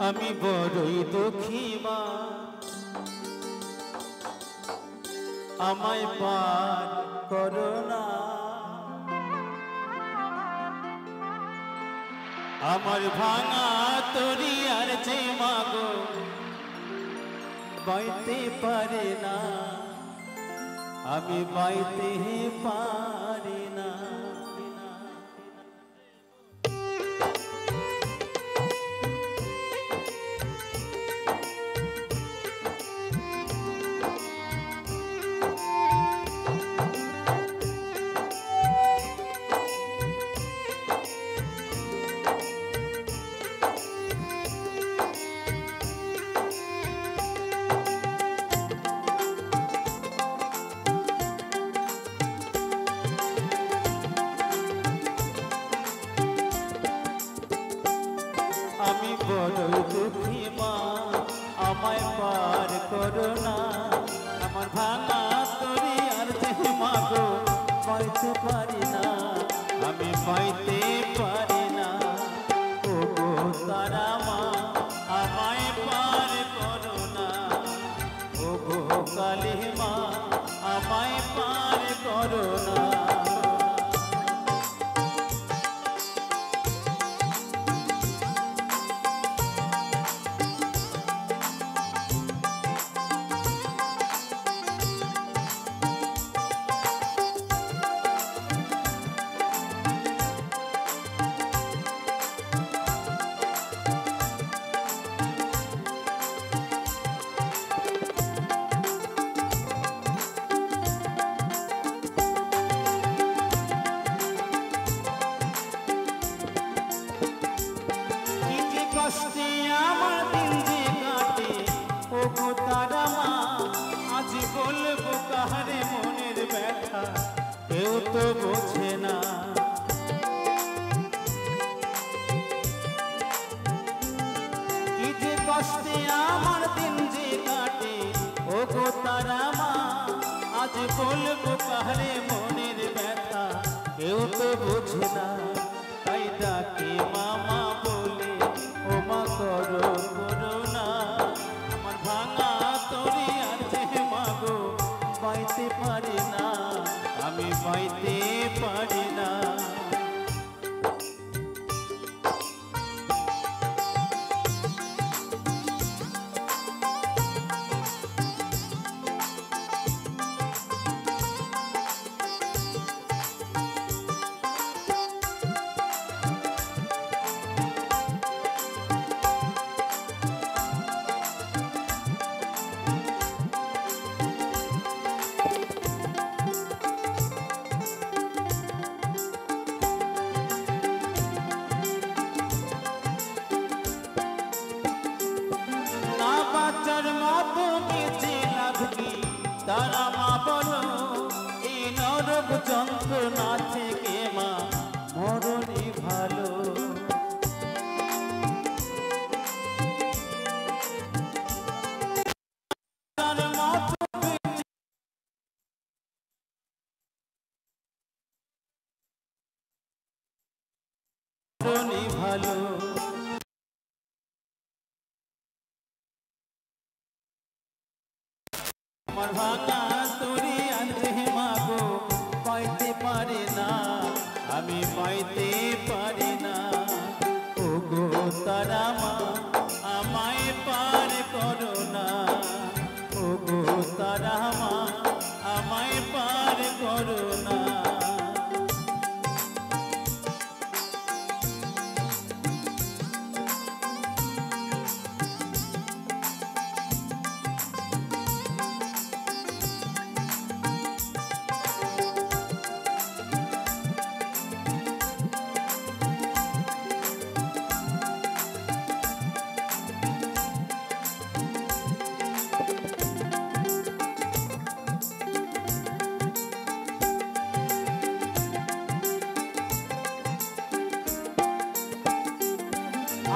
আমি বড়ই দুঃখী মা, আমায় পার করো না। আমার ভাঙা তরি আর যে মাগো বাইতে পারে না, আমি বাইতে পারি না। আমি বড়ই দুঃখী মা, আমায় পার করো না। আমার ভাঙা তরি আর যে মাগো পাইতে পারি না, আমি পাইতে পারি না। ও গো তারা মা, আমায় পার করো না। ও গো কালী মা, আমায় পার করো না। কষ্টে আমার দিন যে কাটে, ও গো তারা মা, আজ বলবো কাহারে মনের ব্যথা, কেউ তো বোঝে না। কি যে কষ্টে আমার দিন যে কাটে, ও গো তারা মা, আজ বলবো কাহারে মনের ব্যথা, কেউ তো বোঝে না। তাই ডাকে মামা বলে, ও মা করো করুণা। আমার ভাঙা তরি আর যে মাগো পাইতে পারি না, আমি পাইতে পারি না। বাচ্চার মতো বেঁচে লাভ কি, তারা মা বলো, এই নরক যন্ত্রণা থেকে মা মরণই ভালো। মরণই ভালো। আমার ভাঙা তরি আর যে মাগো পাইতে পারি না, আমি পাইতে পারি না। ও গো তারা মা, আমায় পার করো না। ও গো তারা মা, আমায় পার করো না।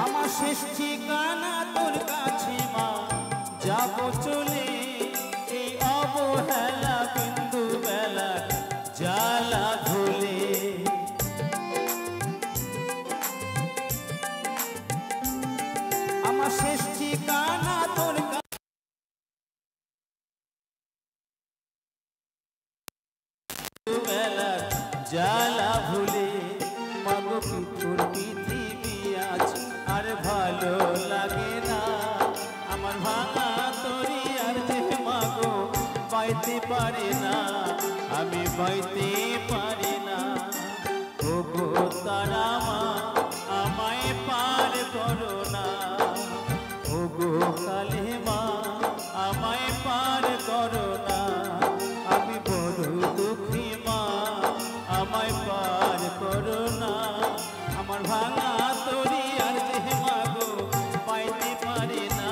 আমার শেষ ঠিকানা তোর কাছে মা, যাব চলে এই অবহেলা বিন্দু বেলা জ্বালা ধুলে। আমার শেষ ঠিকানা তোর বেলার জ্বালা ভুলে মাগো কি তোর পৃথিবী আজ আর ভালো লাগে না আমার ভাঙা তরি আর যে মাগো পাইতে পারে না আমি পাইতে পারি না ওগো তারা মা আমায় পার করো না ওগো কালে মা আমায় পার করো না আমি বড় দুঃখী মা আমায় পার করো না আমার ভাঙা তরি আর যে মাগো পাইতে পারি না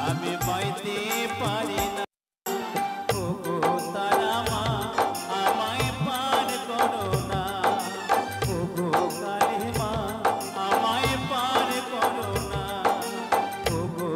আমি পাইতে পারি না ওগো তারা মা আমায় পার করো না ওগো কালে মা আমায় পার করো না ওগো